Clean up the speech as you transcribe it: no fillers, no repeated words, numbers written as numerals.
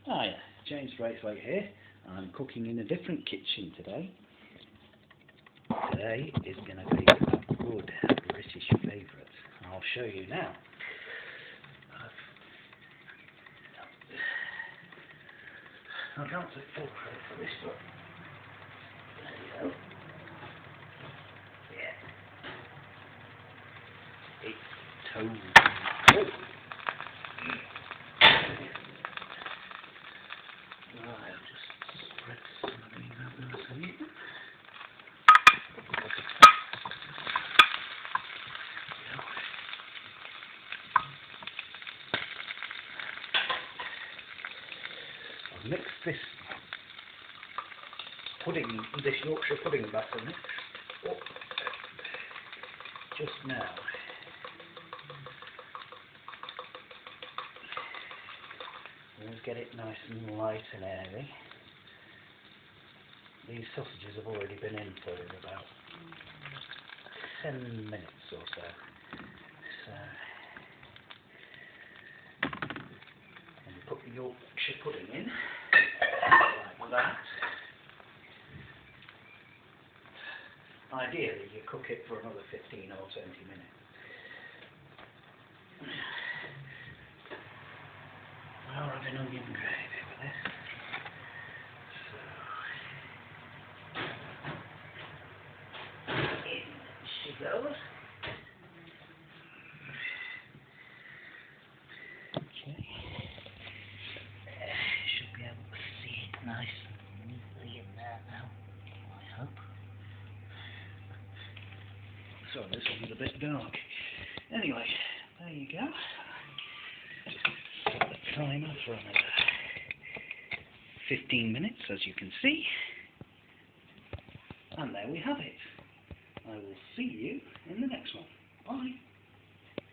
Hi, James Braithwaite here. I'm cooking in a different kitchen today. Today is going to be a good British favourite. I'll show you now. I can't take full credit for this, but there you go. Yeah. It's toast. Oh. I'll just spread some of these out nice and even. I've mixed this Yorkshire pudding batter mix up just now. Always get it nice and light and airy. These sausages have already been in for about 10 minutes or so. And you put the Yorkshire pudding in like that. Ideally, you cook it for another 15 or 20 minutes. I'll have an onion gravy with this. So, in she goes. Okay. Should be able to see it nice and neatly in there now, I hope. So this one's a bit dark. Anyway, there you go. Set the timer for another 15 minutes, as you can see. And there we have it. I will see you in the next one. Bye.